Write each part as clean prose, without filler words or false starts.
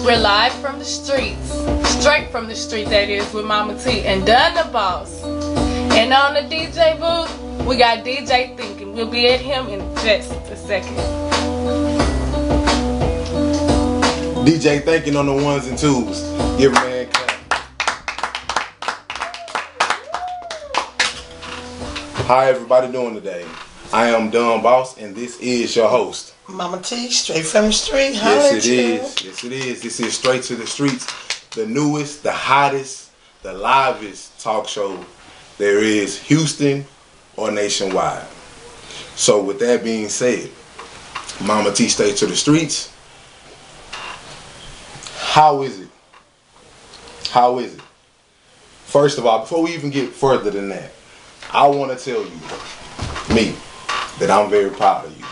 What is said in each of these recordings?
We're live from the streets, straight from the street that is, with Mama T and Dunn the Boss. And on the DJ booth, we got DJ Thinking. We'll be at him in just a second. DJ Thinking on the ones and twos. Give a man a clap. How everybody doing today? I am Dunn Boss, and this is your host, Mama T, straight from the street. Yes, it is. Yes, it is. This is Straight to the Streets, the newest, the hottest, the livest talk show there is, Houston or nationwide. So, with that being said, Mama T, Straight to the Streets. How is it? How is it? First of all, before we even get further than that, I want to tell you, me, that I'm very proud of you.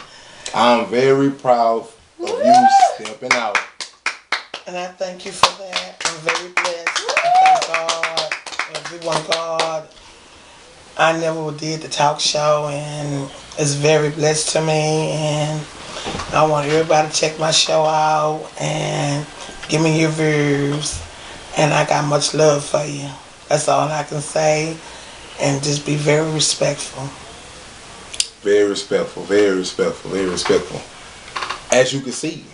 I'm very proud of you stepping out. And I thank you for that. I'm very blessed. I thank God, everyone, God. I never did the talk show, and it's very blessed to me. And I want everybody to check my show out and give me your views. And I got much love for you. That's all I can say. And just be very respectful. Very respectful, very respectful, very respectful. As you can see,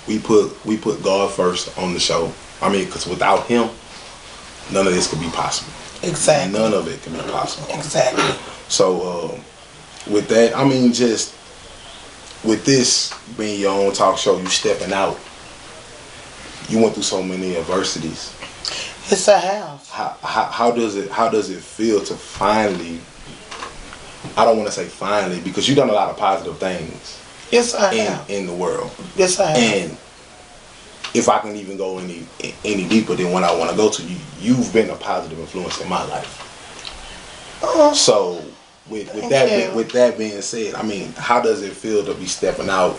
we put God first on the show. I mean, because without Him, none of this could be possible. Exactly. None of it can be possible. Exactly. So, with that, I mean, just with this being your own talk show, you stepping out. You went through so many adversities. Yes, I have. How does it feel to finally? I don't want to say finally, because you've done a lot of positive things. Yes, I have. In the world. Yes, I have. And if I can even go any deeper than what I want to go to, you've been a positive influence in my life. So with that being said, I mean, how does it feel to be stepping out,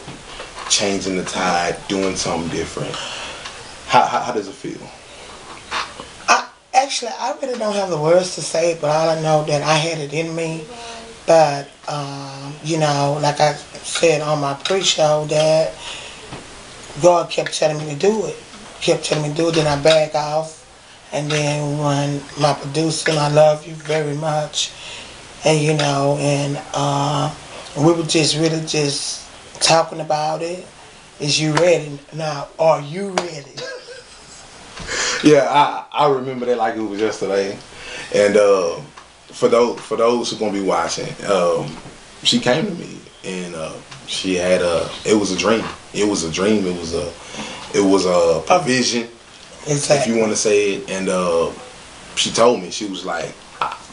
changing the tide, doing something different? How does it feel? Actually, I really don't have the words to say, but all I know that I had it in me. But, you know, like I said on my pre-show, that God kept telling me to do it. Kept telling me to do it, then I back off. And then when my producer, and I love you very much, and, you know, and we were just really just talking about it. Is you ready? Now, are you ready? Yeah, I remember that like it was yesterday. And for those who gonna be watching, she came to me and she had it was a dream. It was a dream. It was a provision, Exactly. if you want to say it. And she told me, she was like,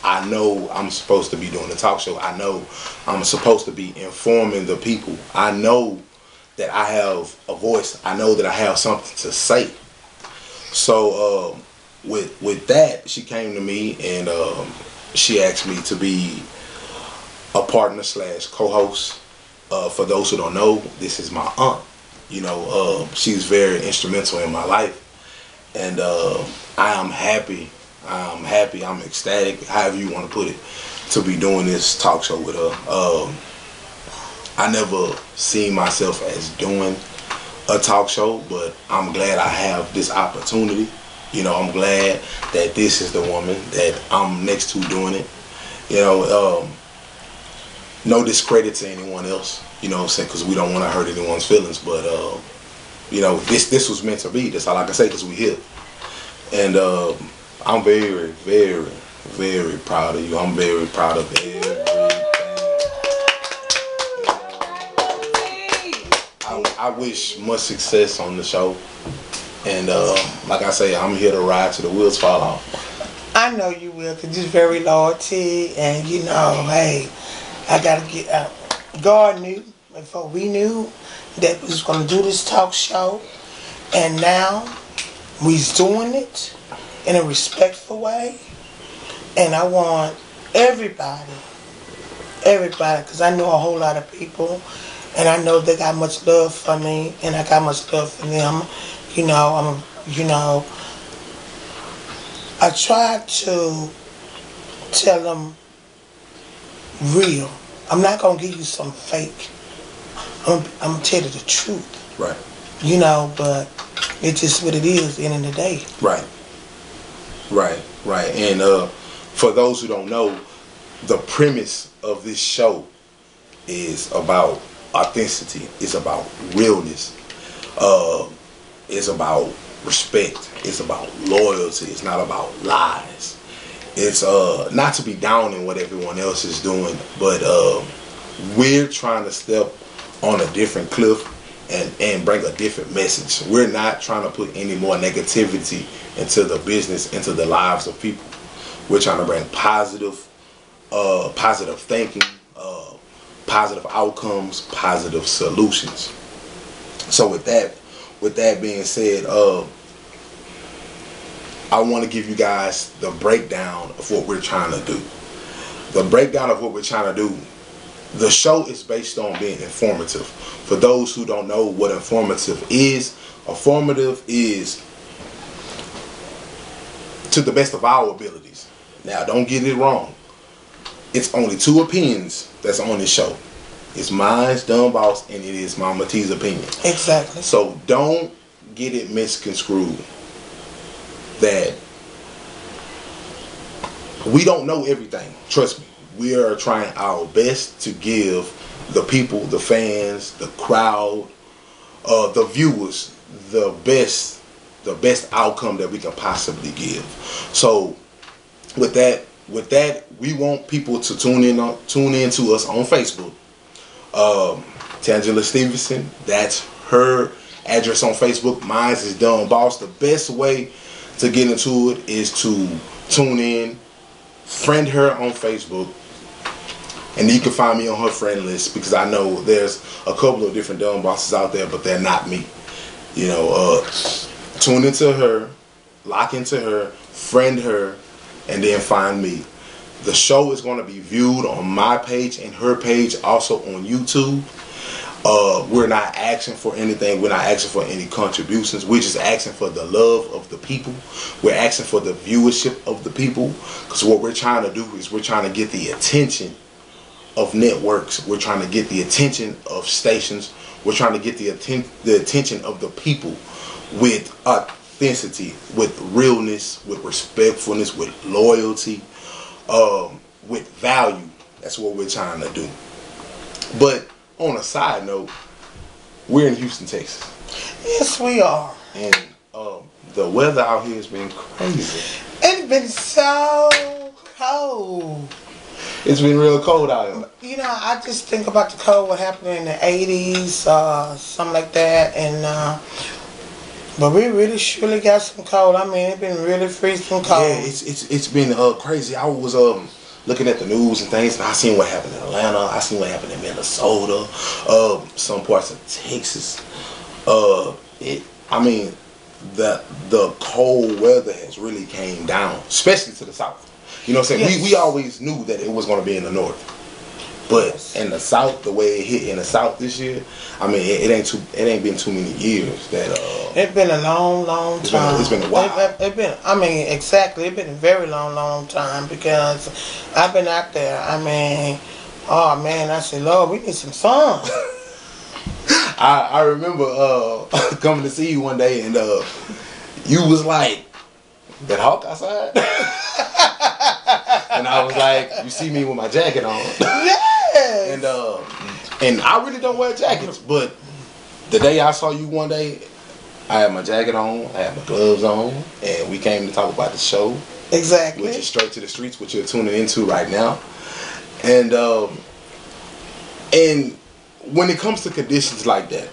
I know I'm supposed to be doing the talk show. I know I'm supposed to be informing the people. I know that I have a voice. I know that I have something to say. So with that, she came to me and she asked me to be a partner / co-host. For those who don't know, this is my aunt. You know, she's very instrumental in my life, and I am happy. I'm ecstatic, however you want to put it, to be doing this talk show with her. I never seen myself as doing a talk show, but I'm glad I have this opportunity. You know, I'm glad that this is the woman that I'm next to doing it. You know, no discredit to anyone else, you know what I'm saying, because we don't want to hurt anyone's feelings, but you know, this was meant to be. That's all I can say, because we here. And I'm very, very, very proud of you. I'm very proud of everything. I wish much success on the show, and like I say, I'm here to ride till the wheels fall off. I know you will, because you're very loyalty, and you know, hey, I gotta get God knew before we knew that we was gonna do this talk show, and now we's doing it in a respectful way, and I want everybody, because I know a whole lot of people. And I know they got much love for me, and I got much love for them. You know, I try to tell them real. I'm not gonna give you some fake. I'm gonna tell you the truth. Right. You know, but It's just what it is at the end of the day. Right. And for those who don't know, the premise of this show is about authenticity. It's about realness. It's about respect. It's about loyalty. It's not about lies. It's not to be down in what everyone else is doing, but we're trying to step on a different cliff and bring a different message. We're not trying to put any more negativity into the business, into the lives of people. We're trying to bring positive thinking, positive outcomes, positive solutions. So with that being said, I want to give you guys the breakdown of what we're trying to do. The breakdown of what we're trying to do. The show is based on being informative. For those who don't know what informative is to the best of our abilities. Now, don't get it wrong. It's only two opinions that's on this show. It's mine, Dumb Boss, and it is Mama T's opinion. Exactly. So don't get it misconstrued that we don't know everything. Trust me. We are trying our best to give the people, the fans, the crowd, the viewers, the best outcome that we can possibly give. So with that, we want people to tune in to us on Facebook. Tangela Stevenson, that's her address on Facebook. Mine is Dumb Boss. The best way to get into it is to tune in, friend her on Facebook, and you can find me on her friend list, because I know there's a couple of different dumb bosses out there, but they're not me. You know, tune into her, lock into her, friend her, and then find me. The show is going to be viewed on my page and her page, also on YouTube. We're not asking for anything. We're not asking for any contributions. We're just asking for the love of the people. We're asking for the viewership of the people, because what we're trying to do is we're trying to get the attention of networks. We're trying to get the attention of stations. We're trying to get the attention of the people with authenticity, with realness, with respectfulness, with loyalty, with value. That's what we're trying to do. But on a side note, we're in Houston, Texas. Yes, we are. And the weather out here has been crazy. It's been so cold. It's been real cold out here. You know, I just think about the cold, what happened in the 80s, something like that, and but we really surely got some cold. I mean, it's been really freezing cold. Yeah, it's been crazy. I was looking at the news and things, and I seen what happened in Atlanta. I seen what happened in Minnesota, some parts of Texas. I mean, the cold weather has really came down, especially to the south. You know what I'm saying? Yes. We always knew that it was going to be in the north, but in the south, the way it hit in the south this year, I mean, it ain't been too many years that. It's been a long time. It's been a while. It's been. I mean, exactly. It's been a very long time, because I've been out there. I mean, oh man, I said, Lord, we need some sun. I remember coming to see you one day, and you was like, "That hawk outside." And I was like, you see me with my jacket on. Yes. And I really don't wear jackets, but the day I saw you one day, I had my jacket on, I had my gloves on, and we came to talk about the show. Exactly. Which is Straight to the Streets, which you're tuning into right now. And when it comes to conditions like that,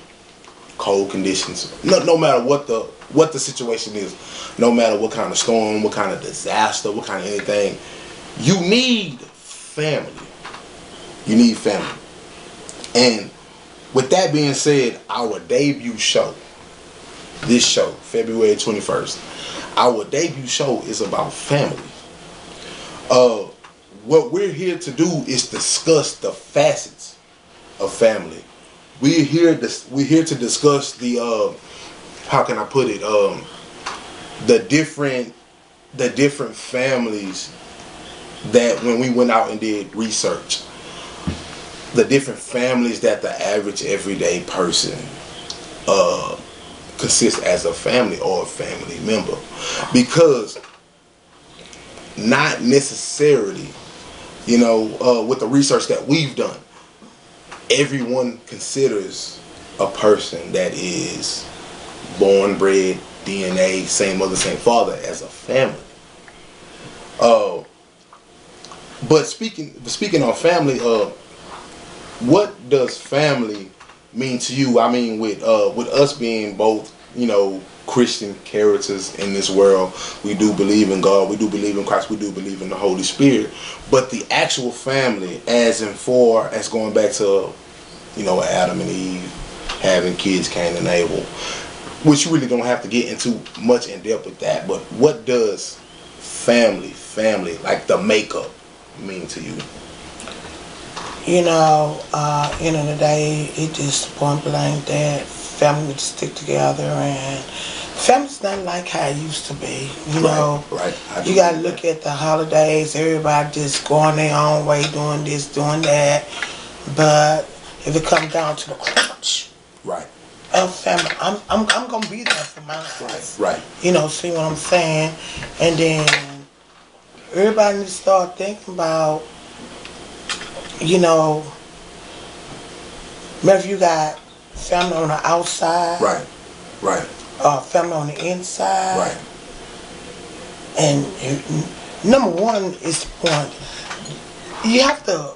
cold conditions, no matter what the situation is, no matter what kind of storm, what kind of disaster, what kind of anything, you need family. You need family. And with that being said, our debut show, this show, February 21st, our debut show is about family. What we're here to do is discuss the facets of family. We're here to discuss the how can I put it, the different families that when we went out and did research, the different families that the average everyday person consist as a family or a family member, because not necessarily, with the research that we've done, everyone considers a person that is born, bred, DNA, same mother, same father as a family. But speaking on family, what does family mean to you? I mean, with us being both, Christian characters in this world, we do believe in God, we do believe in Christ, we do believe in the Holy Spirit. But the actual family, as going back to, Adam and Eve having kids, Cain and Abel, which you really don't have to get into much in depth with that. But what does family, like the makeup, mean to you? End of the day, it just point blank that family would stick together, and family's not like how it used to be. Right. You gotta look at the holidays. Everybody just going their own way, doing this, doing that. But if it comes down to the crunch, right, of family, I'm gonna be there for my life. Right. See what I'm saying? And then everybody needs to start thinking about, maybe you got family on the outside, right, family on the inside, right. And number one is the point. You have to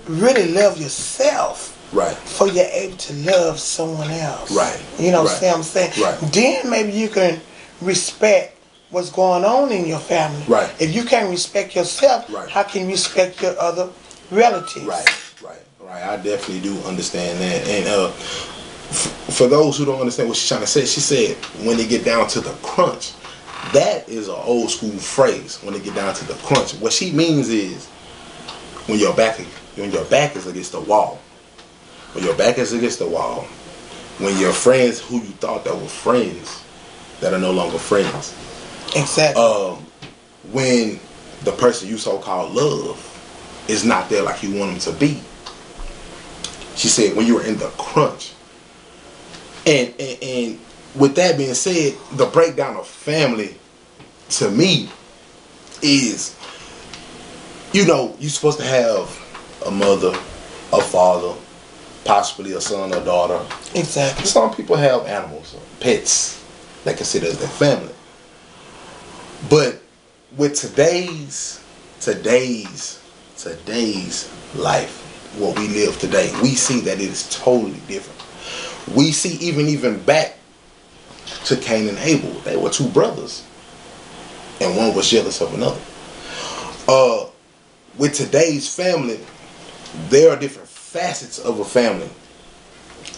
really love yourself, right, for you're able to love someone else, right. See what I'm saying? Right. Then maybe you can respect what's going on in your family. Right. If you can't respect yourself, right, how can you respect your other relatives? Right. I definitely do understand that. And for those who don't understand what she's trying to say, she said when they get down to the crunch. That is an old school phrase. When they get down to the crunch, what she means is when your back is against the wall. When your back is against the wall. When your friends who you thought that were friends that are no longer friends. Exactly. When the person you so-called love is not there like you want them to be. She said when you were in the crunch. And with that being said, the breakdown of family to me is, you're supposed to have a mother, a father, possibly a son or daughter. Exactly. Some people have animals, pets, they consider as their family. But with today's life, what we live today, we see that it is totally different. We see even back to Cain and Abel, they were two brothers, and one was jealous of another. With today's family, there are different facets of a family,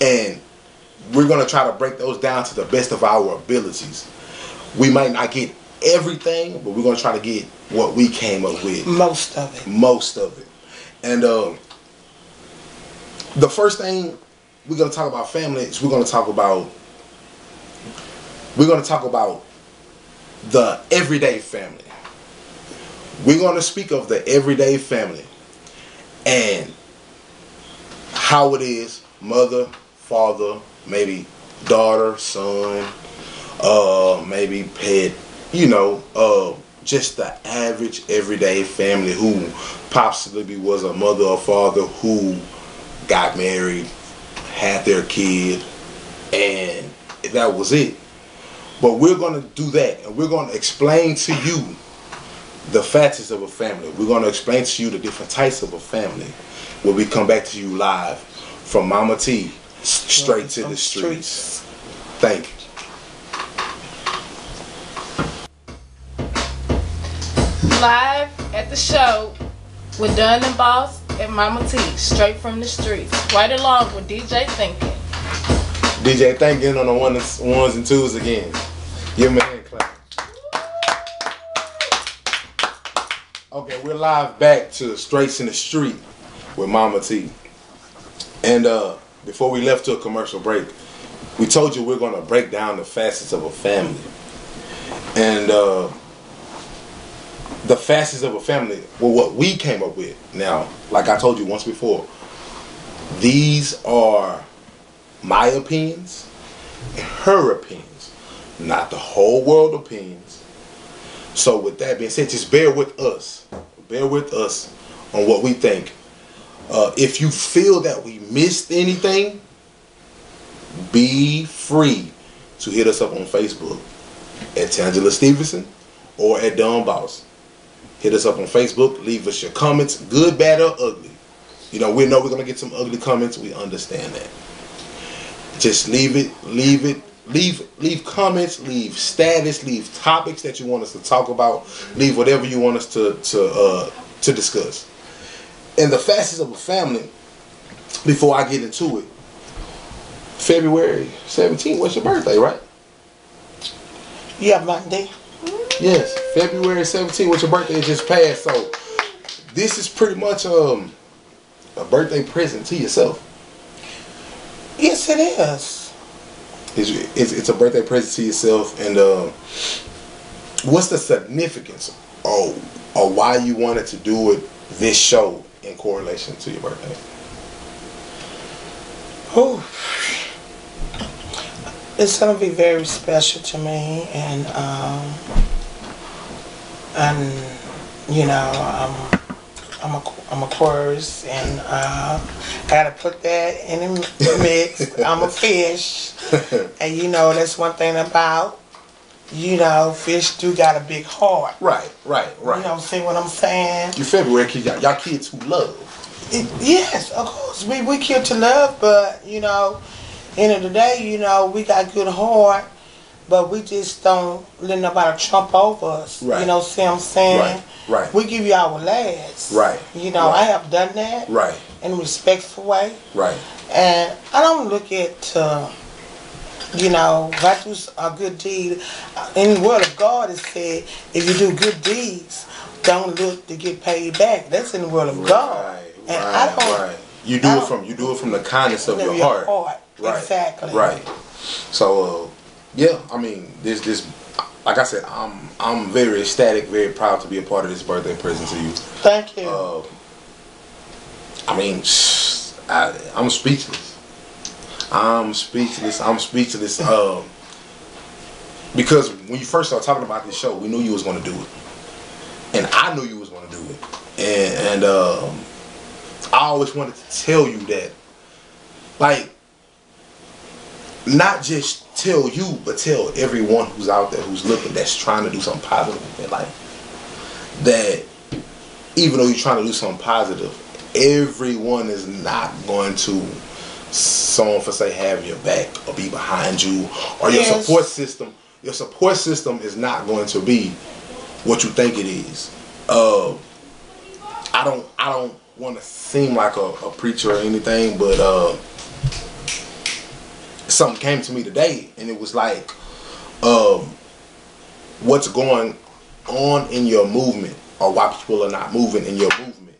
and we're going to try to break those down to the best of our abilities. We might not get everything, but we're going to try to get what we came up with. Most of it. And the first thing we're going to talk about family is we're going to talk about the everyday family. We're going to speak of the everyday family and how it is, mother, father, maybe daughter, son, maybe pet, just the average everyday family who possibly was a mother or father who got married, had their kid, and that was it. But we're going to do that, and we're going to explain to you the facets of a family. We're going to explain to you the different types of a family when we come back to you live from Mama T, straight to the streets. Thank you. Live at the show with Dunn and Boss and Mama T, straight from the streets. Right along with DJ Thinking. DJ Thinking on the ones and twos again. Give him a hand clap. Okay, we're live back to Straights in the Street with Mama T. And before we left to a commercial break, we told you we're going to break down the facets of a family. And the facets of a family were what we came up with. Now, like I told you once before, these are my opinions, and her opinions, not the whole world opinions. So with that being said, just bear with us. Bear with us on what we think. If you feel that we missed anything, be free to hit us up on Facebook at Tangela Stevenson or at Don Boss. Hit us up on Facebook. Leave us your comments, good, bad, or ugly. You know, we know we're going to get some ugly comments. We understand that. Just leave it. Leave comments, leave status, leave topics that you want us to talk about. Leave whatever you want us to discuss. And the facets of a family, before I get into it, February 17th, what's your birthday, right? Yeah, Monday. Yes, February 17th, what's your birthday? It just passed, so this is pretty much a birthday present to yourself. Yes, it is. It's a birthday present to yourself, and what's the significance or why you wanted to do it, this show, in correlation to your birthday? Oh, it's gonna be very special to me, and you know, I'm a Aquarius, and I gotta put that in the mix. I'm a fish, and you know that's one thing about, you know, fish do got a big heart. Right. You know, see what I'm saying? You February kids, y'all kids who love. Yes, of course, we kids to love, but you know, end of the day, you know, we got good heart, but we just don't let nobody trump over us. Right. You know, see what I'm saying? Right. We give you our last. Right. You know, Right. I have done that. Right. In a respectful way. Right. And I don't look at, you know, if I do a good deed, in the word of God it said, if you do good deeds, don't look to get paid back. That's in the word of God. And I don't. Right. You do it from the kindness of your heart. Right. Exactly. Right. So yeah, I mean, this like I said, I'm very ecstatic, very proud to be a part of this birthday present to you. Thank you. I mean, I'm speechless. I'm speechless. Because when you first started talking about this show, we knew you was going to do it, and I knew you was going to do it, and I always wanted to tell you that, like, not just tell you, but tell everyone who's out there who's looking, that's trying to do something positive in their life, that even though you're trying to do something positive, everyone is not going to, someone for say, have your back or be behind you, or your support system. Your support system is not going to be what you think it is. I don't want to seem like a preacher or anything, but something came to me today, and it was like, what's going on in your movement, or why people are not moving in your movement,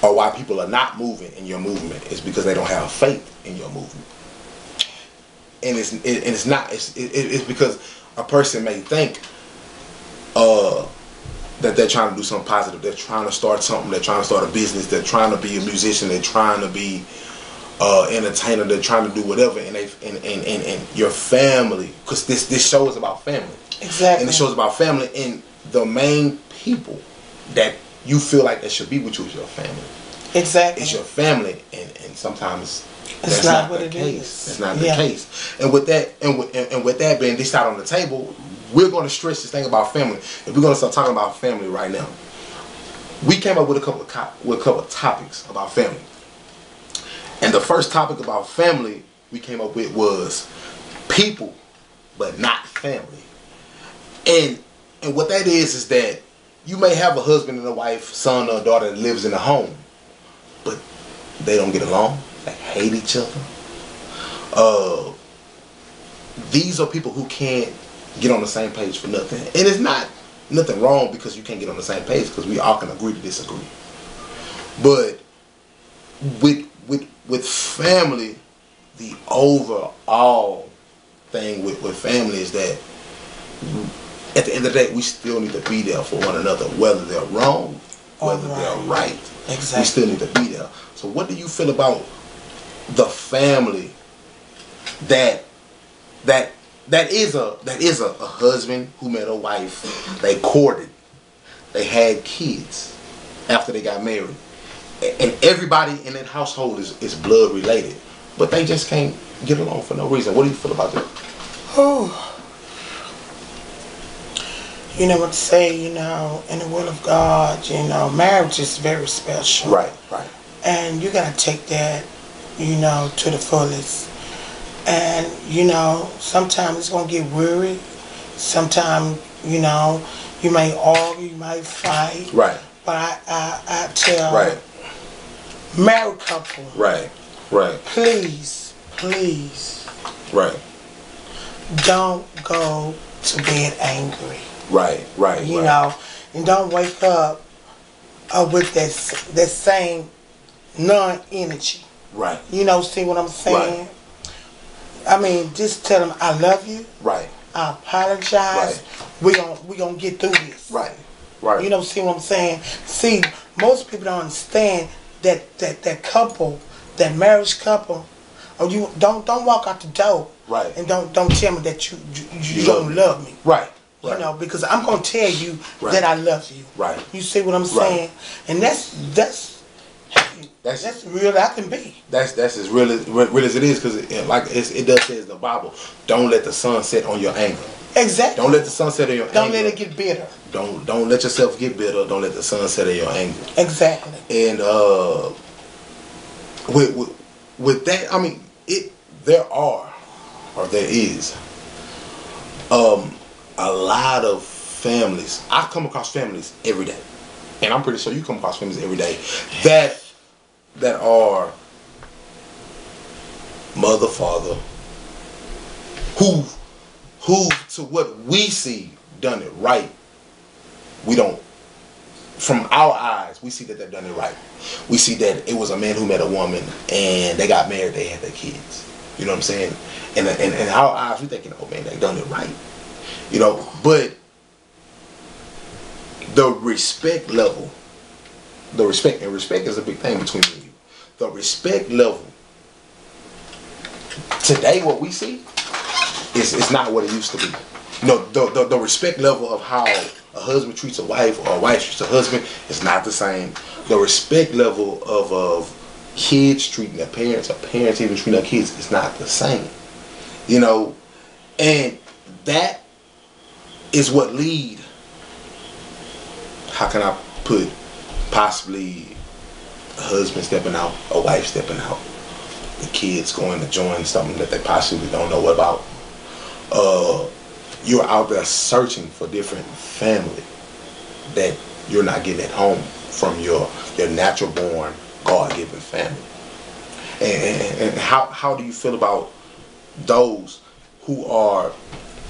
or why people are not moving in your movement, is because they don't have faith in your movement. And it's because a person may think that they're trying to do something positive, they're trying to start something, they're trying to start a business, they're trying to be a musician, they're trying to be entertainer, they're trying to do whatever, and your family, because this show is about family. Exactly. And the show is about family, and the main people that you feel like that should be with you is your family. Exactly. It's your family, and sometimes that's that's not not what the it case. is. That's not the case. And with that being this out on the table, we're going to stress this thing about family. If we're going to start talking about family right now, we came up with a couple of topics about family. And the first topic about family we came up with was people, but not family. And what that is that you may have a husband and a wife, son or daughter that lives in a home, but they don't get along. They hate each other. These are people who can't get on the same page for nothing. And it's not nothing wrong because you can't get on the same page, because we all can agree to disagree. But with family, the overall thing with family is that at the end of the day, we still need to be there for one another, whether they're wrong, whether they're right. Exactly. We still need to be there. So what do you feel about the family that is a husband who met a wife. They courted. They had kids after they got married. And everybody in that household is blood related. But they just can't get along for no reason. What do you feel about that? Oh. You know what to say, you know, in the will of God, you know, marriage is very special. Right, right. And you got to take that, you know, to the fullest. And, you know, sometimes it's going to get weary. Sometimes, you know, you may argue, you might fight. Right. But I tell right. married couple. Right, right. Please. Right. Don't go to bed angry. Right. You know, and don't wake up with that same non-energy. Right. You know, see what I'm saying? Right. I mean, just tell them I love you. Right. I apologize. Right. We gonna get through this. Right. Right. You know, see what I'm saying? See, most people don't understand that couple, that marriage couple, or you don't walk out the door. Right. And don't tell me that you don't love me. Right. You know, because I'm gonna tell you right. that I love you. Right. You see what I'm saying? Right. And that's real as I can be. That's as real as it is, because it does say in the Bible, don't let the sun set on your anger. Exactly. Don't let the sun set on your anger. Don't let it get bitter. Don't let yourself get bitter. Don't let the sun set on your anger. Exactly. And with that, I mean, there is a lot of families. I come across families every day, and I'm pretty sure you come across families every day that are mother, father, who to what we see done it right. We don't, from our eyes, we see that they've done it right. We see that it was a man who met a woman and they got married, they had their kids. You know what I'm saying? And in our eyes, we thinking, oh man, they done it right. You know, but the respect level, respect is a big thing between me and you. The respect level, today what we see is not what it used to be. No, the respect level of how a husband treats a wife or a wife treats a husband is not the same. The respect level of kids treating their parents or parents even treating their kids is not the same. You know, and that is what lead, how can I put, possibly a husband stepping out, a wife stepping out, the kids going to join something that they possibly don't know about. You're out there searching for different family that you're not getting at home from your natural born, God-given family. And how do you feel about those who are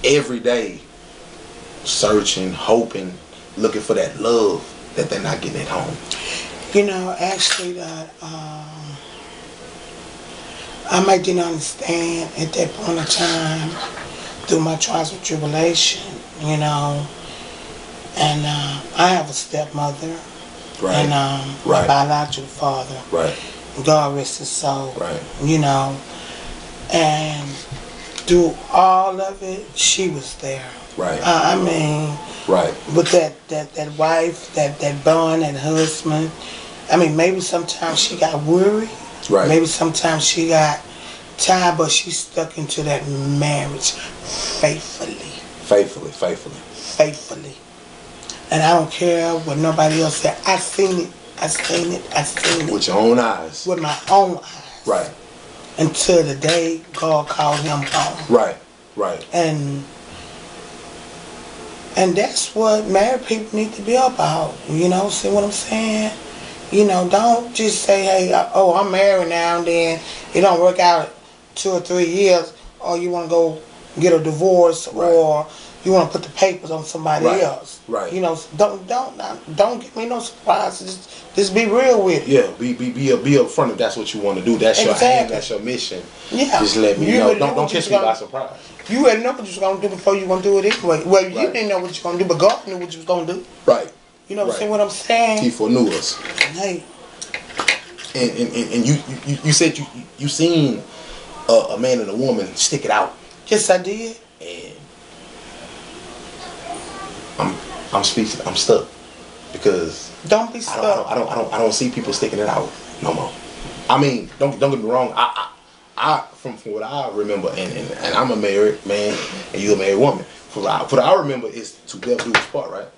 every day searching, hoping, looking for that love that they're not getting at home? You know, actually, I might didn't understand at that point of time through my trials and tribulation, you know, and I have a stepmother, right, and my biological father, right, God rest his soul, right, you know, and through all of it, she was there, right. I mean, right, with that wife, that bond, that husband. I mean, maybe sometimes she got worried, right, maybe sometimes she got tired, but she stuck into that marriage faithfully. And I don't care what nobody else said. I seen it. With your own eyes. With my own eyes. Right. Until the day God called him home. Right. And that's what married people need to be about. You know, see what I'm saying? You know, don't just say, hey, I'm married now, and then it don't work out 2 or 3 years, or you want to go get a divorce, right, or you want to put the papers on somebody else. Right. You know, don't give me no surprises. Just be real with it. Yeah, be upfront if that's what you want to do. That's your aim. That's your mission. Yeah. Just let me know. Don't catch me by surprise. You already know what you was gonna do before you gonna do it anyway. Well, you didn't know what you were gonna do, but God knew what you was gonna do. Right. You know, see what I'm saying? He foreknew us. Hey. And you said you seen a man and a woman stick it out. Yes, I did. And I'm speechless. I'm stuck because Don't be stuck. I don't see people sticking it out no more. I mean, don't get me wrong. I from what I remember, and I'm a married man, and you're a married woman. What I remember is to do his part, right?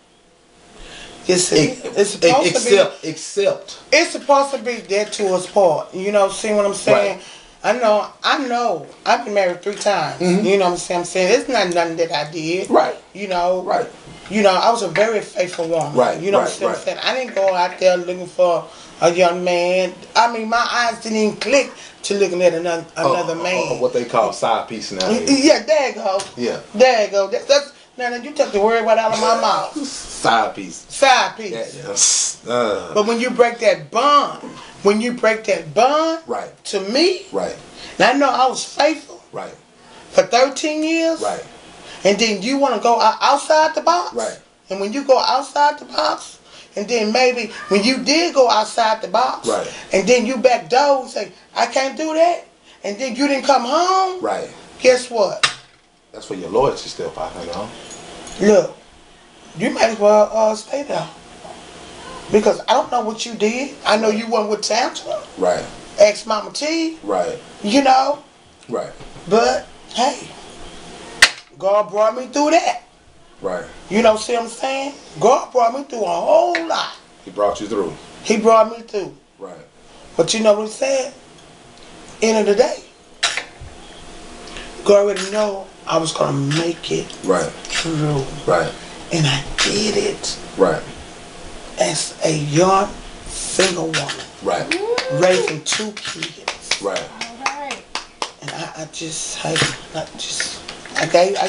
Yes, it's supposed to be. Except It's supposed to be there to us part. You know, see what I'm saying? Right. I know. I've been married 3 times. Mm-hmm. You know what I'm saying? It's not nothing that I did. Right. You know. Right. You know, I was a very faithful woman. Right. You know what I'm saying? I didn't go out there looking for a young man. I mean, my eyes didn't even click to looking at another man. What they call side piece now. Yeah, there you go. Yeah. There you go. That's now you took the word right out of my mouth. Side piece. Side piece. Yeah. But when you break that bond, right, to me, right. Now I know I was faithful, right, for 13 years, right. And then you want to go outside the box, right. And when you go outside the box, and then maybe when you did go outside the box, right, and then you back door and say I can't do that, and then you didn't come home, right. Guess what? That's where your loyalty still popping on. Look, you might as well stay there. Because I don't know what you did. I know you went with Tantrum. Right. Ex Mama T. Right. You know. Right. But, hey, God brought me through that. Right. You know, see what I'm saying? God brought me through a whole lot. He brought you through. He brought me through. Right. But you know what he said? End of the day, God already know I was going to make it through. Right. And I did it. Right. As a young single woman. Right. Raising 2 kids. Right. Alright. And I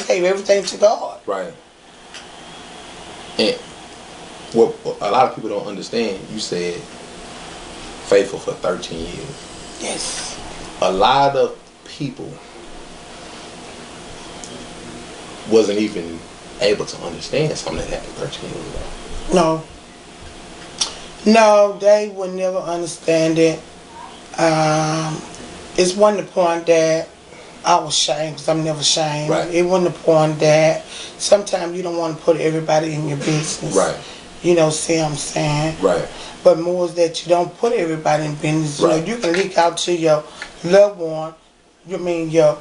gave everything to God. Right. And what a lot of people don't understand, you said faithful for 13 years. Yes. A lot of people wasn't even able to understand something that happened 13 years ago. No, they would never understand it. It's one the point that I was ashamed, because I'm never ashamed. Right. It wasn't the point that sometimes you don't want to put everybody in your business. Right. You know, see what I'm saying? Right. But more is that you don't put everybody in business. You know, you can leak out to your loved one. You mean your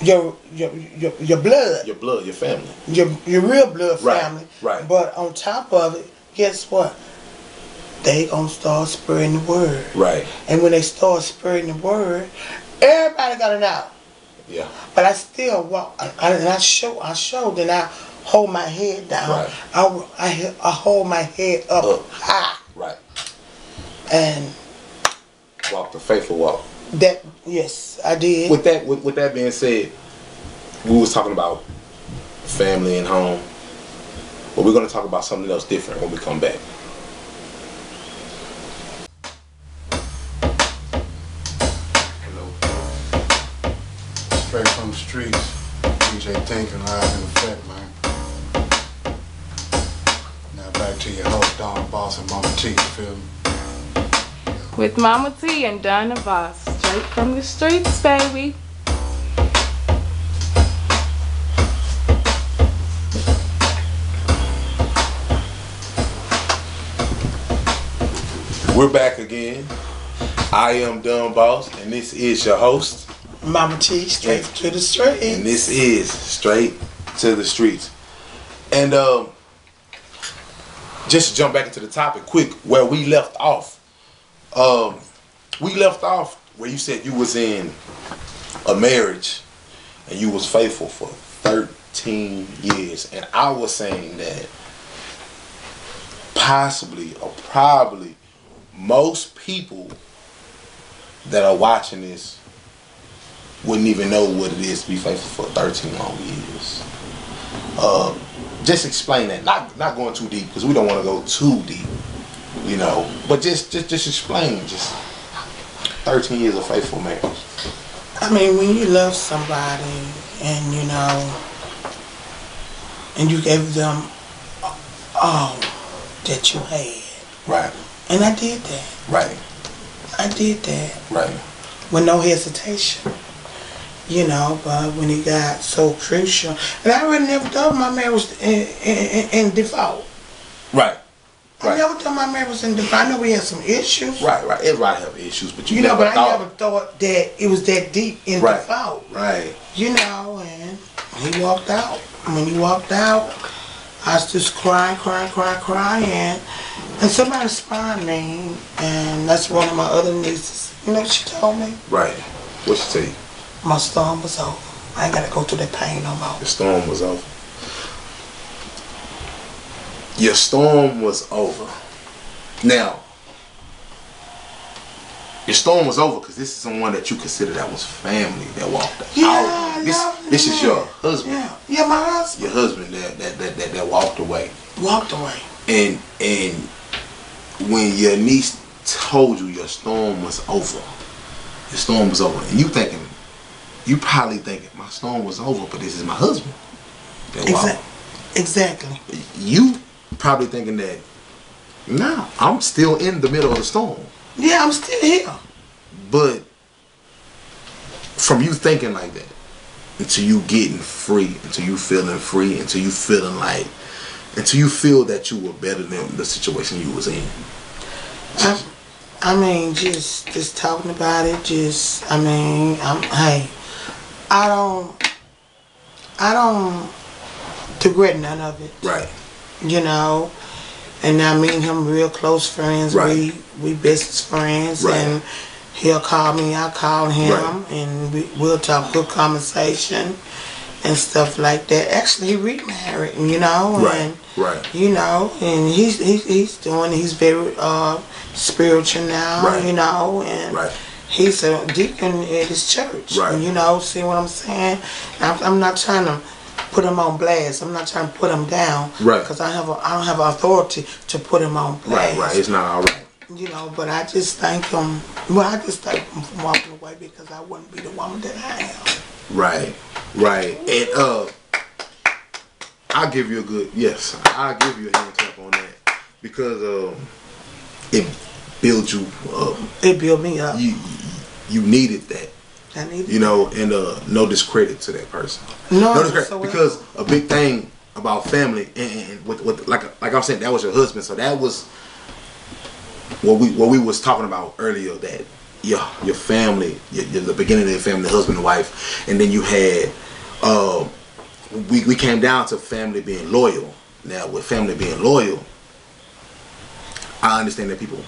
blood. Your blood, your family. Your real blood family. Right. But on top of it, guess what? They gonna start spreading the word. Right. And when they start spreading the word, everybody gotta know. Yeah. But I still walk, and I showed, and I hold my head down. Right. I hold my head up high. Right. And walk the faithful walk. That, yes, I did. With that being said, we was talking about family and home, but we're gonna talk about something else different when we come back. Straight from the streets, DJ Thinking live in effect, man. Now back to your host, Don Boss and Mama T, you feel me? With Mama T and Donna Boss, straight from the streets, baby. We're back again. I am Don Boss, and this is your host, Mama T, straight to the streets. And this is Straight to the Streets. And just to jump back into the topic quick, where we left off. We left off where you said you was in a marriage and you was faithful for 13 years. And I was saying that possibly or probably most people that are watching this wouldn't even know what it is to be faithful for 13 long years. Just explain that. Not going too deep, because we don't want to go too deep, you know. But just explain just 13 years of faithful marriage. I mean, when you love somebody and you know, and you gave them all that you had. Right. And I did that. Right. I did that. Right. with no hesitation. You know, but when it got so crucial, and I really never thought my man was in default. Right. I never thought my man was in default. I know we had some issues. Right. Everybody have issues, but you know, never but thought. I never thought that it was that deep in default. Right. You know, and he walked out. When he walked out, I was just crying, and somebody inspired me, and that's one of my other nieces. You know what she told me? Right. What she tell you? My storm was over. I ain't got to go through that pain no more. The storm was over. Your storm was over. Now, your storm was over because this is someone that you consider that was family that walked out. Yeah, this is your husband. Yeah, my husband. Your husband that walked away. Walked away. And when your niece told you your storm was over, and you probably thinking my storm was over, but this is my husband. Exactly. You probably thinking that, nah, I'm still in the middle of the storm. Yeah, I'm still here. But from you thinking like that, until you getting free, until you feeling free, until you feel that you were better than the situation you was in. I mean, just talking about it, I don't regret none of it. Right. You know, and now me and him real close friends. Right. We best friends, right. And he'll call me, I call him, right. And we'll talk good conversation and stuff like that. Actually, he remarried, you know, right. And you know, and he's very spiritual now, right. You know, and right. He's a deacon at his church, right. You know, see what I'm saying? I'm not trying to put him on blast. I'm not trying to put him down, right? Because I don't have authority to put him on blast, right. It's not all right, you know. But I just thank him. Well, I just thank him for walking away because I wouldn't be the woman that I am. Right. And I'll give you a good I'll give you a hand clap on that because it built you up. It built me up. You needed that. I needed you know, and no discredit to that person. No discredit, so because a big thing about family and with like I was saying, that was your husband, so that was what we was talking about earlier, that your family, the beginning of your family, husband and wife, and then you had we came down to family being loyal. Now with family being loyal, I understand that people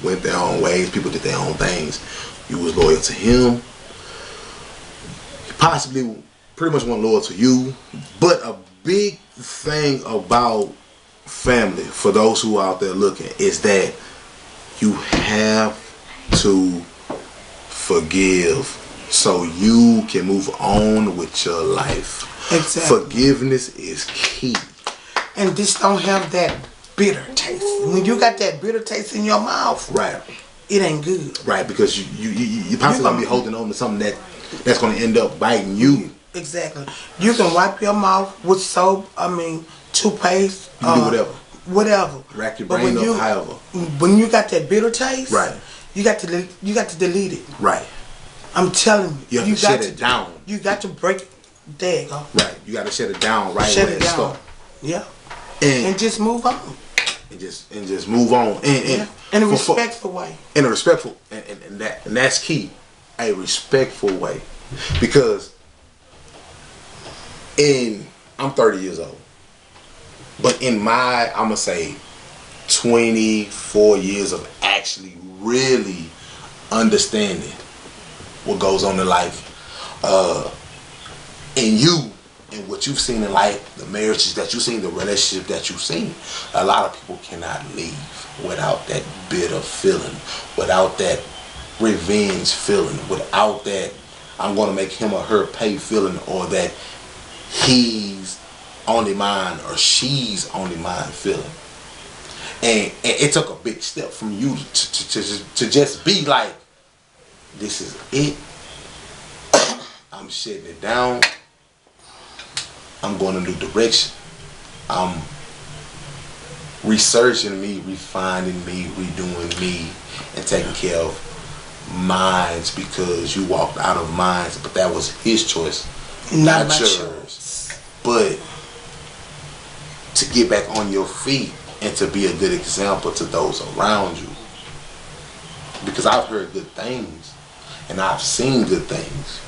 went their own ways, people did their own things. You was loyal to him. He possibly pretty much wasn't loyal to you. But a big thing about family, for those who are out there looking, is that you have to forgive so you can move on with your life. Exactly. Forgiveness is key. And just don't have that bitter taste. When you got that bitter taste in your mouth, right, it ain't good. Right, because you possibly gonna be holding on to something that's gonna end up biting you. Exactly. You can wipe your mouth with soap. Toothpaste. You can do whatever. Rack your brain up, however. When you got that bitter taste, right, you got to delete it. Right. I'm telling you, you have to shut it down. You got to break it. There you go. Right. You got to shut it down. Right. Shut it down. Yeah. And just move on. And just move on. In a respectful way. In a respectful and that's key. A respectful way. Because I'm 30 years old. But in my, I'm gonna say 24 years of actually really understanding what goes on in life, and you and what you've seen in life, the marriages that you've seen, the relationship that you've seen, a lot of people cannot leave without that bitter feeling, without that revenge feeling, without that I'm going to make him or her pay feeling, or that he's only mine or she's only mine feeling. And it took a big step from you to just be like, this is it. I'm shutting it down. I'm going a new direction. I'm researching me, refining me, redoing me, and taking care of mines because you walked out of mines, but that was his choice, Not my yours. choice. But to get back on your feet and to be a good example to those around you. Because I've heard good things and I've seen good things.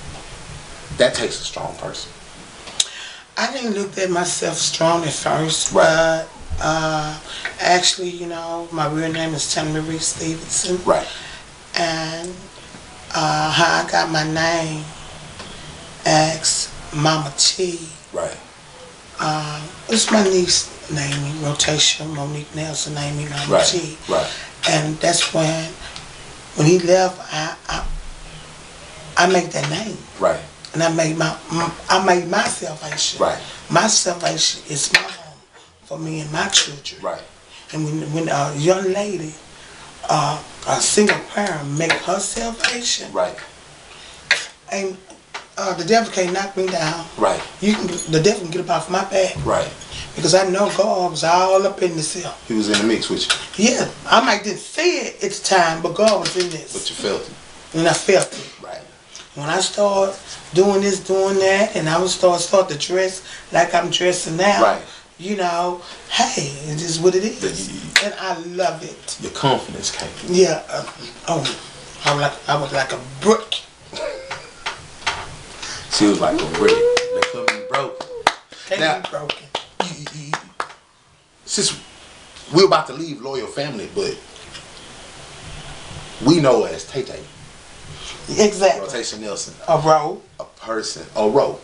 That takes a strong person. I didn't look at myself strong at first, Right. but actually, you know, my real name is Tammy Marie Stevenson. Right. And how I got my name, asked Mama T. Right. It's my niece named me, Rotation, Monique Nelson named me Mama Right. T. Right. And that's when he left, I made that name. Right. And I made my salvation. Right. My salvation is my home for me and my children. Right. And when a young lady, a single parent, make her salvation, Right. and the devil can't knock me down. Right. The devil can get up off my back. Right. Because I know God was all up in this here. He was in the mix with you. Yeah, I might didn't see it at the time, but God was in this. But you felt it. And I felt it. Right. When I start doing this, doing that, and I would start to dress like I'm dressing now, Right. you know, hey, it is what it is. And I love it. Your confidence came. Yeah. I was like a brick. She was like a brick. They couldn't be broken. Can't Now- be broken. Since we're about to leave Loyal Family, but we know her as Tay Tay. Exactly. Rotation Nelson. A row. A person, a row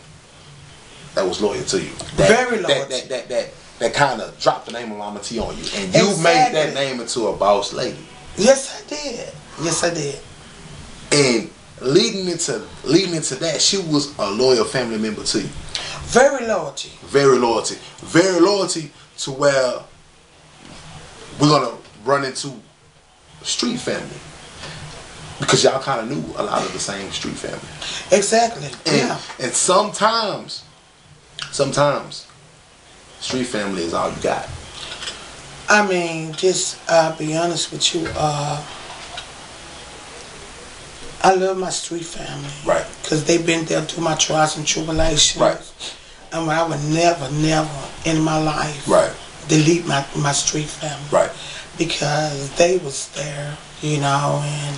that was loyal to you. Very loyal. That kind of dropped the name of Mama T on you. And you Exactly. made that name into a boss lady. Yes, I did. Yes, I did. And leading into that, she was a loyal family member to you. Very loyalty. Very loyalty. Very loyalty to where we're going to run into street family. Because y'all kind of knew a lot of the same street family. Exactly. And, Yeah. and sometimes, street family is all you got. I mean, just be honest with you. I love my street family. Right. Because they've been there through my trials and tribulations. Right. And I would never in my life Right. delete my street family. Right. Because they was there, you know, and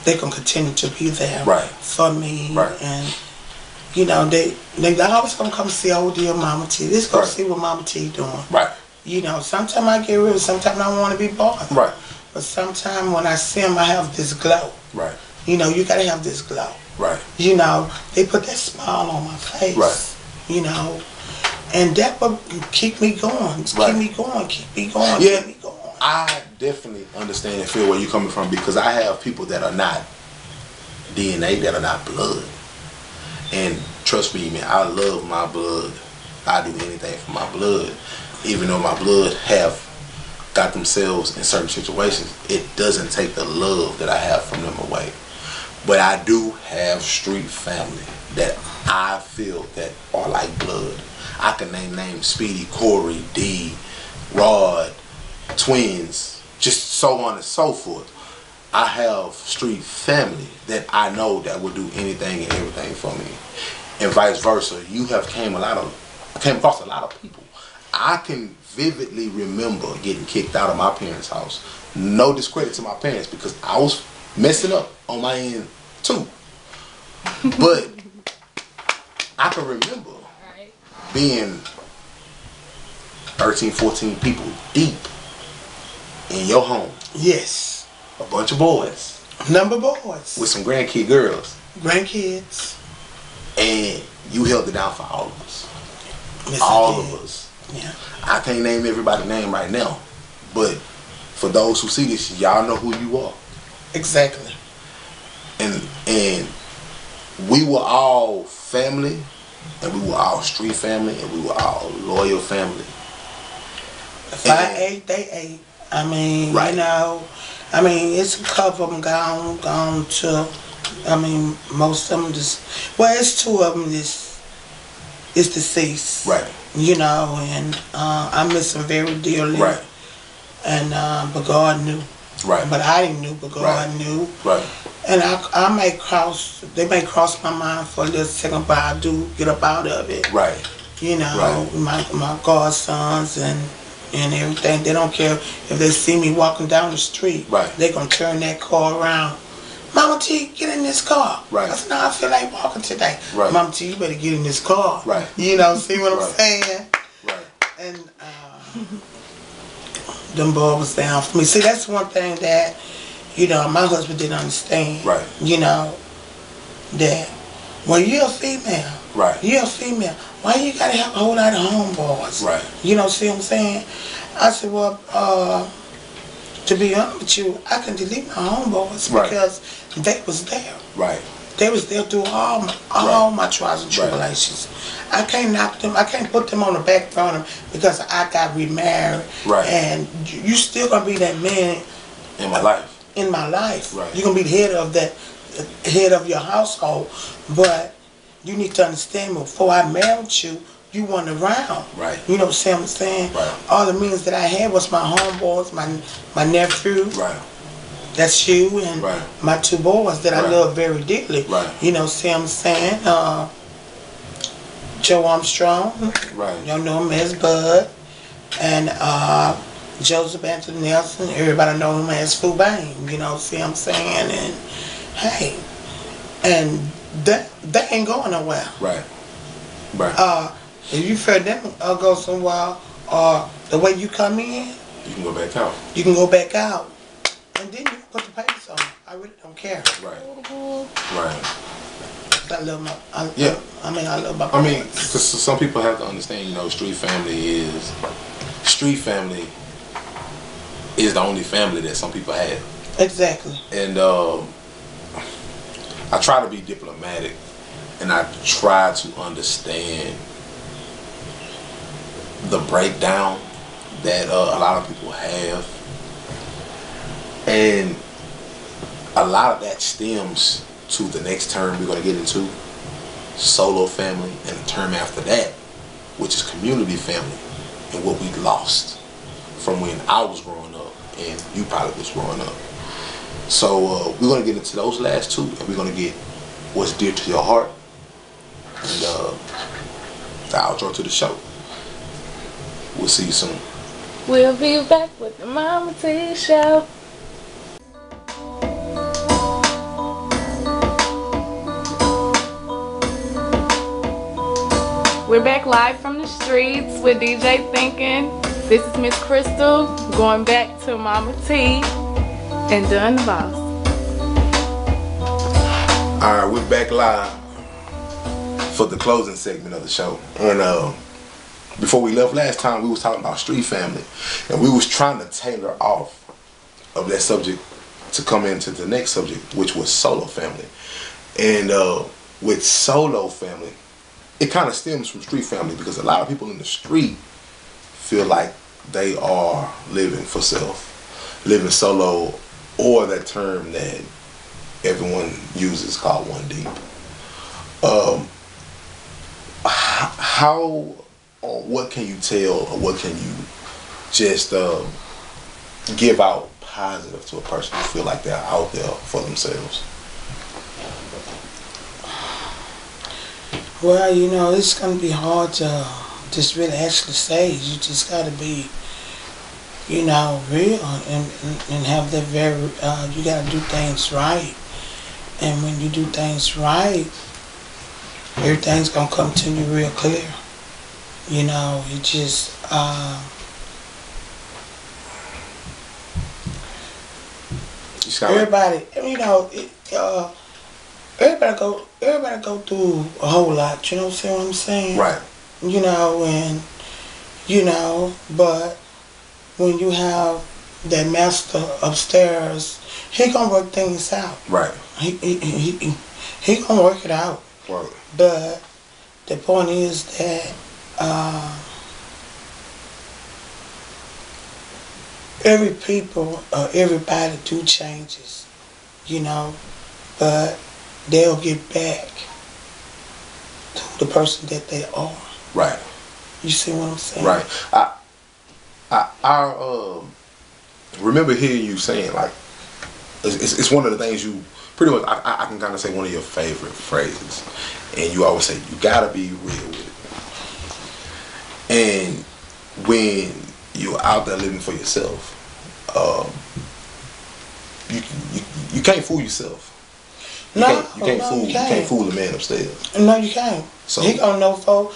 they can continue to be there Right. for me. Right. And, you know, they always gonna come see old dear Mama T. Let's go Right. see what Mama T doing. Right. You know, sometimes I get rid, sometimes I want to be bothered. Right. But sometimes when I see them, I have this glow. Right. You know, you gotta have this glow. Right. You know, they put that smile on my face. Right. You know, and that would keep me going. Right. Keep me going. Keep me going. Yeah. Keep me going. I definitely understand and feel where you're coming from because I have people that are not DNA, that are not blood. And trust me, man, I love my blood. I do anything for my blood. Even though my blood have got themselves in certain situations, it doesn't take the love that I have from them away. But I do have street family that I feel that are like blood. I can name names: Speedy, Corey, D, Rod, twins, just so on and so forth. I have street family that I know that will do anything and everything for me, and vice versa. You have came across a lot of people. I can vividly remember getting kicked out of my parents' house. No discredit to my parents because I was messing up on my end too. But I can remember being 13, 14 people deep in your home. Yes. A bunch of boys. Number boys. With some grandkid girls. Grandkids. And you held it down for all of us. Yes, all I of did. us. Yeah. I can't name everybody's name right now. But for those who see this, y'all know who you are. Exactly. And we were all family, and we were all street family, and we were all loyal family. If I ate, they ate. I mean, Right. you know, I mean, it's a couple of them gone to, I mean, most of them just, well, it's two of them is deceased. Right. You know, and I miss them very dearly. Right. And, but God knew. Right. But I didn't know, but God knew. Right. And they may cross my mind for a little second, but I do get up out of it. Right. You know, my godsons and everything. They don't care if they see me walking down the street. Right. They gonna turn that car around. Mama T, get in this car. Right. I said, no, I feel like walking today. Right. Mama T, you better get in this car. Right. You know, see what I'm saying? Right. And them boys was down for me. See, that's one thing that, you know, my husband didn't understand. Right. You know, that, well, you're a female. Right. You're a female. Why you gotta have a whole lot of homeboys? Right. You know, see what I'm saying? I said, well, to be honest with you, I can delete my homeboys because they was there. Right. They was there through all my trials and tribulations. I can't knock them. I can't put them on the back burner because I got remarried. Right. And you still gonna be that man in my life. In my life. Right. You're gonna be the head of your household. But you need to understand, before I married you, you weren't around. Right. You know what I'm saying? Right. All the means that I had was my homeboys, my nephew. Right. That's you and my two boys that I love very dearly. Right. You know, see what I'm saying? Joe Armstrong. Right. Y'all know him as Bud. And Joseph Anthony Nelson. Everybody know him as Fu Bang. You know, see what I'm saying? And hey, and that ain't going nowhere. Right. Right. If you feel them go somewhere, the way you come in, you can go back out. You can go back out. And then you can put the papers on. I really don't care. Right. Right. I love my. I love my. I mean, because some people have to understand. You know, street family is the only family that some people have. Exactly. And I try to be diplomatic, and I try to understand the breakdown that a lot of people have. And a lot of that stems to the next term we're going to get into, solo family, and the term after that, which is community family, and what we lost from when I was growing up and you probably was growing up. So we're going to get into those last two, and we're going to get what's dear to your heart and the outro to the show. We'll see you soon. We'll be back with the Mama T Show. We're back live from the streets with DJ Thinking. This is Miss Crystal going back to Mama T and Done the Boss. Alright, we're back live for the closing segment of the show. And before we left last time, we was talking about street family, and we was trying to tailor off of that subject to come into the next subject, which was solo family. And with solo family, it kind of stems from street family, because a lot of people in the street feel like they are living for self, living solo, or that term that everyone uses called one deep. How or what can you tell, or what can you just give out positive to a person who feel like they're out there for themselves? Well, you know, it's going to be hard to just really actually say. You just got to be, you know, real and have that very, you got to do things right. And when you do things right, everything's going to come to you real clear. You know, it just, everybody, you know, everybody go through a whole lot, you know what I'm saying? Right. You know, and, you know, but when you have that master upstairs, he gonna work things out. Right. He gonna work it out. Right. But the point is that everybody do changes, you know, but they'll get back to the person that they are. Right. You see what I'm saying? Right. Our remember hearing you saying, like, it's one of the things you pretty much, I can kind of say one of your favorite phrases, and you always say you gotta be real with it. And when you're out there living for yourself, you can't fool yourself. You can't fool the man upstairs. No, you can't. So he gonna know what's gonna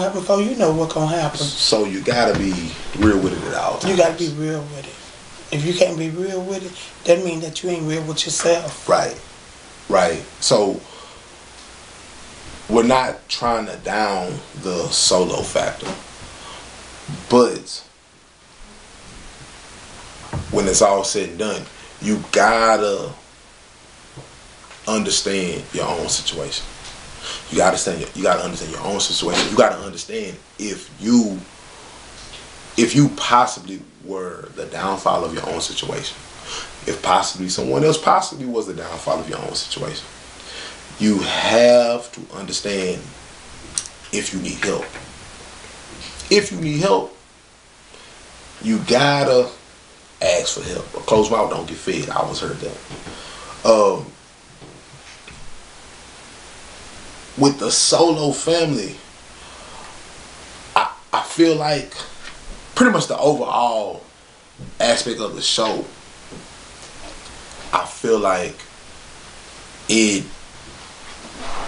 happen before you know what's gonna happen. So you gotta be real with it at all times. You gotta be real with it. If you can't be real with it, that means that you ain't real with yourself. Right. So we're not trying to down the solo factor, but when it's all said and done, you gotta understand your own situation. You gotta understand your own situation. You gotta understand if you possibly were the downfall of your own situation. If possibly someone else possibly was the downfall of your own situation. You have to understand if you need help. If you need help, you gotta ask for help. A closed mouth don't get fed. I always heard that. With the solo family, I feel like pretty much the overall aspect of the show, I feel like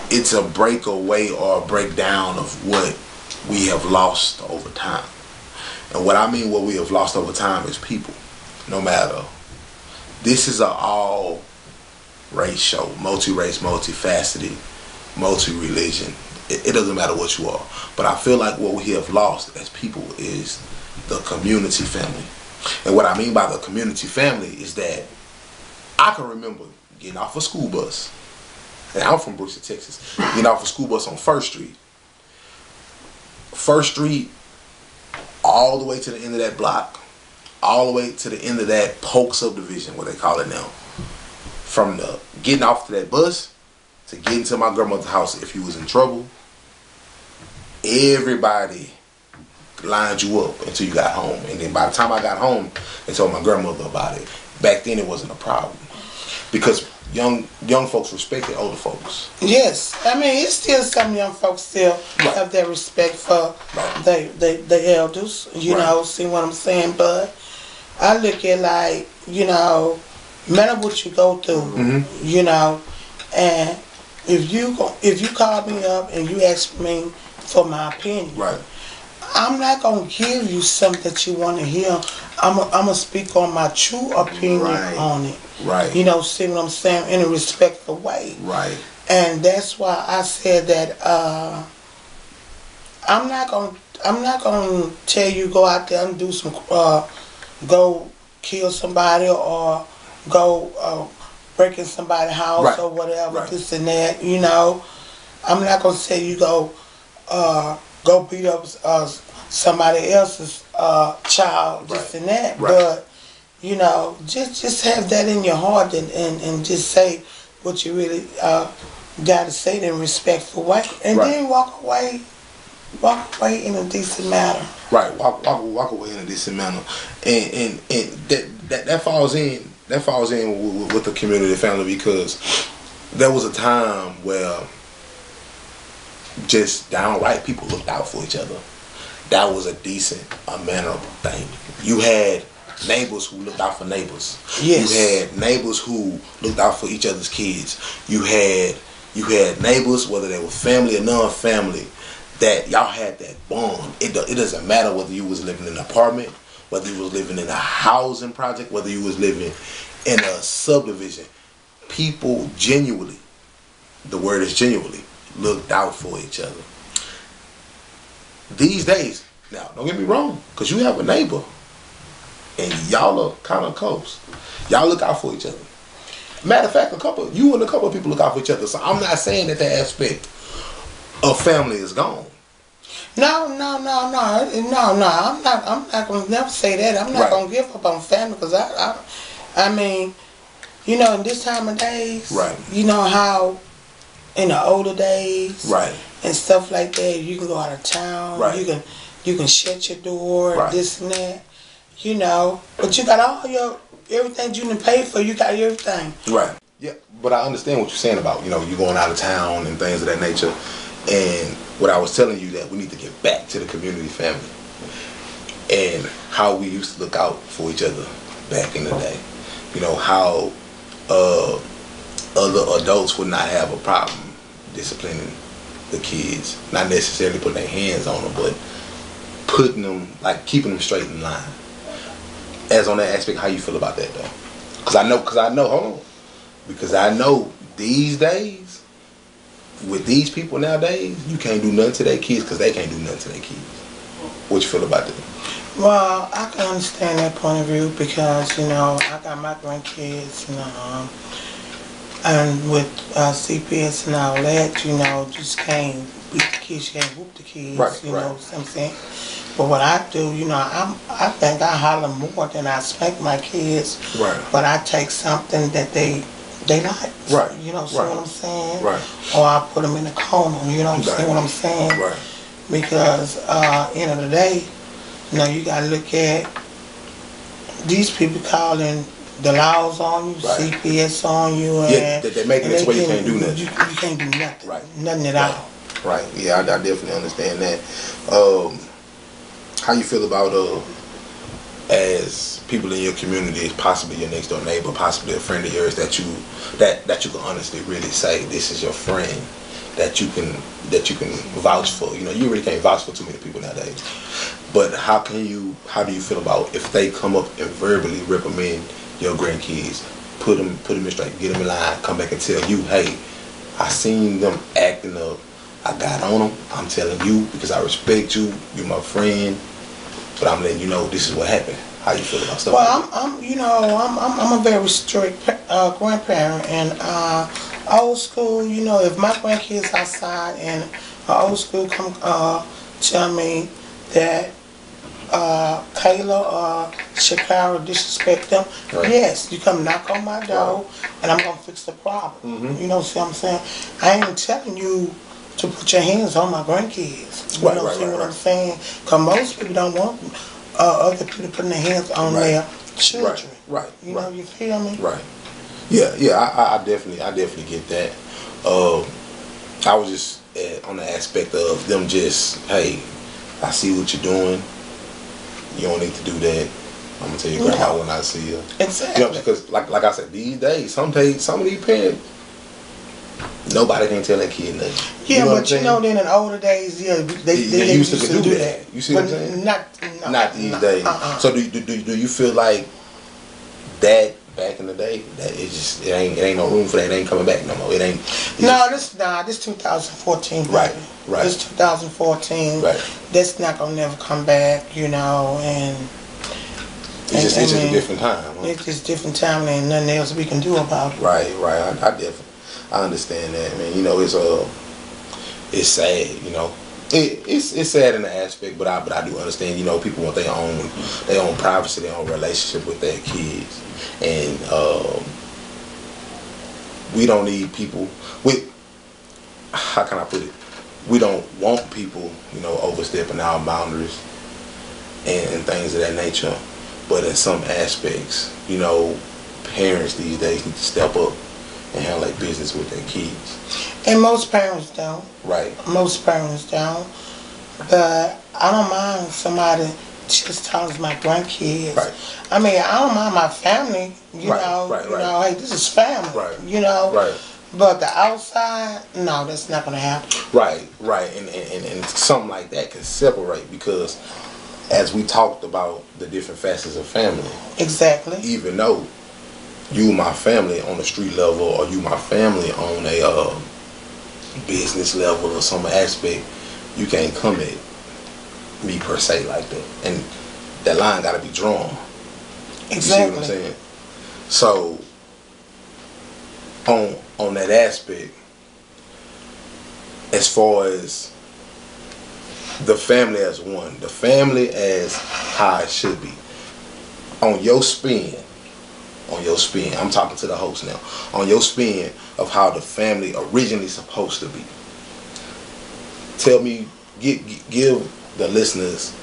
it's a breakaway or a breakdown of what we have lost over time. And what I mean what we have lost over time is people. No matter, this is an all race show, multi-race, multifaceted, multi-religion. It doesn't matter what you are. But I feel like what we have lost as people is the community family. And what I mean by the community family is that I can remember getting off a school bus, and I'm from Brewster, Texas, getting off a school bus on 1st Street. 1st Street, all the way to the end of that block, all the way to the end of that Polk subdivision, what they call it now. From the getting off to that bus to getting to my grandmother's house, if you was in trouble, everybody lined you up until you got home. And then by the time I got home, they told my grandmother about it. Back then it wasn't a problem, because young folks respected older folks. Yes, I mean, it's still some young folks still have that respect for the elders. You know, see what I'm saying? But I look at like, you know, matter what you go through, you know, and if you call me up and you ask me for my opinion, I'm not gonna give you something that you want to hear. I'm gonna speak on my true opinion on it. You know, see what I'm saying, in a respectful way. And that's why I said that I'm not gonna tell you go out there and do some go kill somebody or go break in somebody's house or whatever, this and that. You know, I'm not gonna say you go beat up somebody else's child, this and that. But you know, just have that in your heart and just say what you really got to say in a respectful way, and then walk away in a decent manner. Walk away in a decent manner, and that falls in with the community family, because there was a time where just downright people looked out for each other. That was a decent, a mannerable thing. You had neighbors who looked out for neighbors. You had neighbors who looked out for each other's kids. You had neighbors, whether they were family or non-family, that y'all had that bond. It doesn't matter whether you was living in an apartment, whether you was living in a housing project, whether you was living in a subdivision. People genuinely, the word is genuinely, looked out for each other. These days, now don't get me wrong, because you have a neighbor and y'all are kind of close. Y'all look out for each other. Matter of fact, you and a couple of people look out for each other. So I'm not saying that aspect of family is gone. No. I'm not gonna never say that. I'm not gonna give up on family, because I mean, you know, in this time of days, you know how in the older days, and stuff like that, you can go out of town, you can shut your door, this and that. you know, but you got all your, everything you done paid for, you got everything. Right. Yeah, but I understand what you're saying about, you know, you going out of town and things of that nature. And what I was telling you, that we need to get back to the community family and how we used to look out for each other back in the day. You know, how other adults would not have a problem disciplining the kids, not necessarily putting their hands on them, but putting them, like keeping them straight in line. As on that aspect, how you feel about that though? Because I know these days, with these people nowadays, you can't do nothing to their kids because they can't do nothing to their kids. What you feel about that? Well, I can understand that point of view because, you know, I got my grandkids, and with CPS and all that, you know, just can't beat the kids, you can't whoop the kids, right, you know what I'm saying? But what I do, you know, I think I holler more than I spank my kids. Right. But I take something that they like. Right. You know, see right. what I'm saying? Right. Or I put them in a corner, you know what I'm saying? Right. Because end of the day, you know, you gotta look at these people calling the laws on you, right. CPS on you, and yeah, they make it so you can't do nothing. You can't do nothing. Right. Nothing at all. Right. Yeah, I definitely understand that. How you feel about as people in your community, possibly your next door neighbor, possibly a friend of yours that you can honestly really say this is your friend that you can vouch for. You know, you really can't vouch for too many people nowadays. But how do you feel about if they come up and verbally reprimand your grandkids, put them in straight, get them in line, come back and tell you, hey, I seen them acting up, I got on them, I'm telling you because I respect you, you're my friend, but I'm letting you know this is what happened. How you feel about stuff? Well, like I'm a very strict grandparent, and old school. You know, if my grandkids outside and old school come tell me that Kayla or Shakira disrespect them, right. Yes, you come knock on my door, right. And I'm gonna fix the problem. Mm-hmm. You know what I'm saying? I ain't telling you to put your hands on my grandkids. You know what I'm saying? Because most people don't want other people putting their hands on their children. Right. You know, you feel me? Right. Yeah. I definitely get that. I was just on the aspect of them just, hey, I see what you're doing. You don't need to do that. I'm gonna tell your grandma when I see her. Exactly. You know, because like I said, these days, some of these parents, nobody can tell that kid nothing. Yeah, but you know, then in older days, yeah, they used to do that. You see what I'm saying? Not these days. So do you feel like that back in the day, that it ain't no room for that? It ain't coming back no more. It ain't. This 2014. Right. This 2014. Right. That's not gonna never come back. You know, and it's just a different time. Huh? It's just different time, and nothing else we can do about it. Right. I understand that, man. You know, it's sad. You know, it's sad in the aspect, but I do understand. You know, people want their own privacy, their own relationship with their kids, and we don't need people with. How can I put it? We don't want people, you know, overstepping our boundaries and things of that nature. But in some aspects, you know, parents these days need to step up and handle their business with their kids. And most parents don't. Right. Most parents don't. But I don't mind somebody just telling my grandkids. Right. I mean, I don't mind my family. You right. know. Right. You know, hey, this is family. Right. You know. Right. But the outside, no, that's not gonna happen. Right. And something like that can separate because, as we talked about the different facets of family. Exactly. Even though you my family on the street level, or you my family on a business level or some aspect, you can't come at me per se like that, and that line got to be drawn. Exactly. You see what I'm saying? So on that aspect, as far as the family as one, the family as how it should be, on your spin, I'm talking to the host now, on your spin of how the family originally supposed to be. Tell me, give the listeners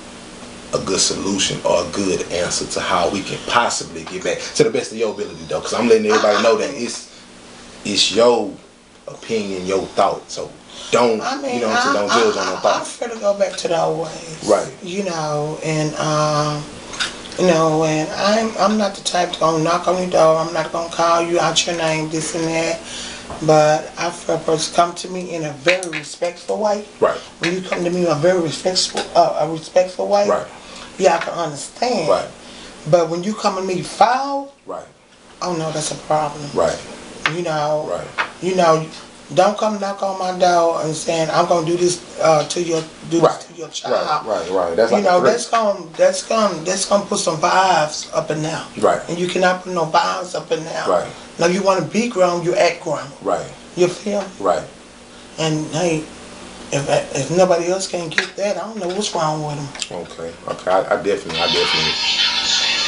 a good solution or a good answer to how we can possibly get back to the best of your ability, though. Because I'm letting everybody know that it's your opinion, your thought. So don't, you know what I'm saying, don't judge on no thoughts. I'm finna go back to the old ways. Right. You know, and I'm not the type to go knock on your door. I'm not gonna call you out your name, this and that. But I feel a person come to me in a very respectful way. Right. When you come to me in a very respectful way, right. Yeah, I can understand. Right. But when you come to me foul, right. Oh no, that's a problem. Right. You know. Right. You know. Don't come knock on my door and saying I'm gonna do this to your child. Right. That's you like know that's gonna put some vibes up and down. Right. And you cannot put no vibes up and down. Right. Now you want to be grown, you act grown. Right. You feel me? Right. And hey, if nobody else can get that, I don't know what's wrong with them. Okay. I definitely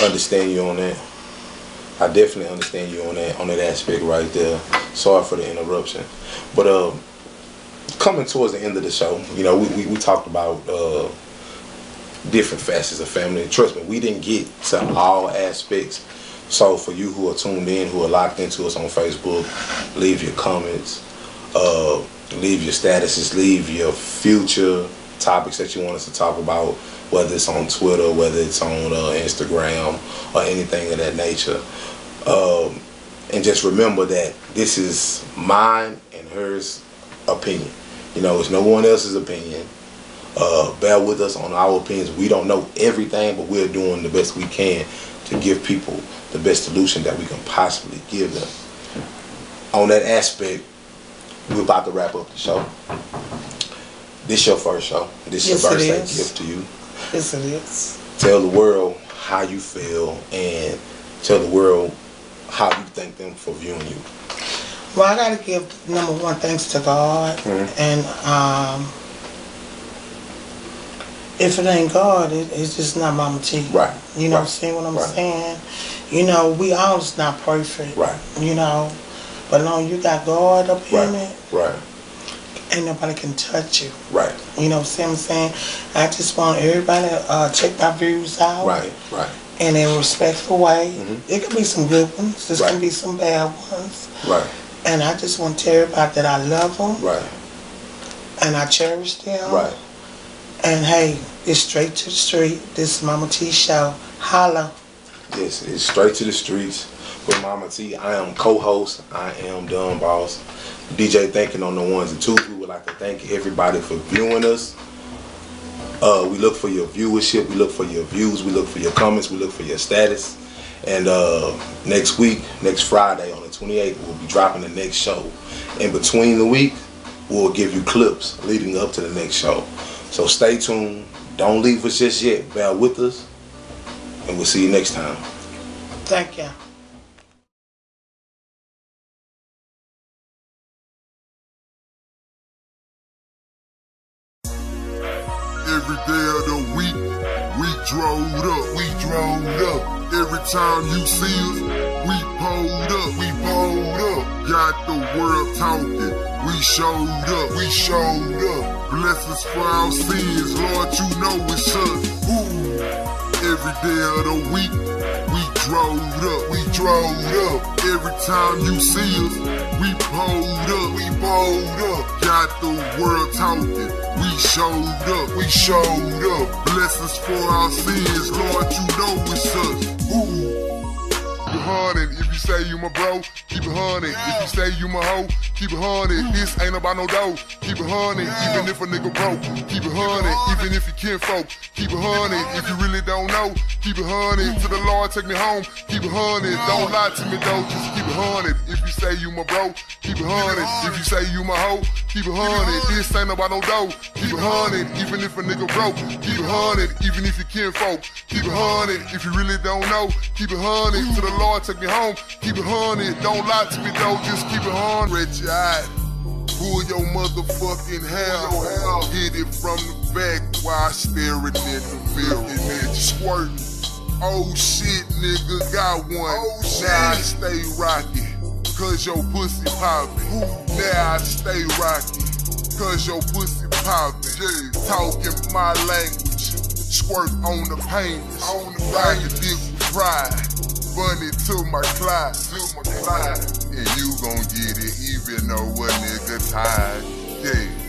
understand you on that. I definitely understand you on that aspect right there. Sorry for the interruption, but coming towards the end of the show, you know, we talked about different facets of family. Trust me, we didn't get to all aspects. So for you who are tuned in, who are locked into us on Facebook, leave your comments, leave your statuses, leave your future topics that you want us to talk about, whether it's on Twitter, whether it's on Instagram, or anything of that nature. And just remember that this is mine and hers opinion. You know, it's no one else's opinion. Bear with us on our opinions. We don't know everything, but we're doing the best we can to give people the best solution that we can possibly give them. On that aspect, we're about to wrap up the show. This your first show. This is your birthday gift to you. Yes, it is. Tell the world how you feel and tell the world how you thank them for viewing you. Well, I gotta give number one thanks to God, and if it ain't God, it's just not Mama T. Right. You know what I'm saying? What I'm saying? You know, we all is not perfect. Right. You know, but long you got God up in it. Right. Ain't nobody can touch you. Right. You know what I'm saying? I just want everybody to check my views out. Right. Right. And in a respectful way. It could be some good ones. There's can be some bad ones. Right. And I just want to tell everybody that I love them. Right. And I cherish them. Right. And hey, it's straight to the street. This is Mama T show. Holla. Yes, it's straight to the streets with Mama T. I am co-host. I am Dumb Boss. DJ Thinking on the ones and twos. We would like to thank everybody for viewing us. We look for your viewership. We look for your views. We look for your comments. We look for your status. And next week, next Friday on the 28th, we'll be dropping the next show. In between the week, we'll give you clips leading up to the next show. So stay tuned. Don't leave us just yet. Bear with us. And we'll see you next time. Thank you. Every day of the week, we drove up. Every time you see us, we pulled up. Got the world talking, we showed up. Bless us for our sins, Lord, you know it's us. Ooh. Every day of the week, we drove up. Every time you see us, we pulled up. Got the world talking, we showed up. Bless us for our sins, Lord, you know it's us. Ooh. Keep it 100, if you say you my bro, keep it 100. If you say you my hoe, keep it 100. This ain't about no dough, keep it 100. Even if a nigga broke, keep it 100. Even if you kinfolk, keep it 100. If you really don't know, keep it 100. To the Lord, take me home, keep it 100. Don't lie to me though, just keep it 100. If you say you my bro, keep it 100. If you say you my hoe, keep it 100. This ain't about no dough, keep it 100. Even if a nigga broke, keep it 100. Even if you kinfolk, keep it 100. If you really don't know, keep it 100. To the Lord, take me home, keep it 100. Don't lie to me though, just keep it 100. Your eye, pull your motherfucking hair, hit it from the back while staring in the mirror. And squirting. Oh shit, nigga, got one. Now I stay rockin', cause your pussy poppin'. Now I stay rockin', cause your pussy poppin'. Talking my language, Squirt on the painters, ride the dick with pride. Bunny to my Clyde, and you gon' get it even though a nigga tired. Yeah.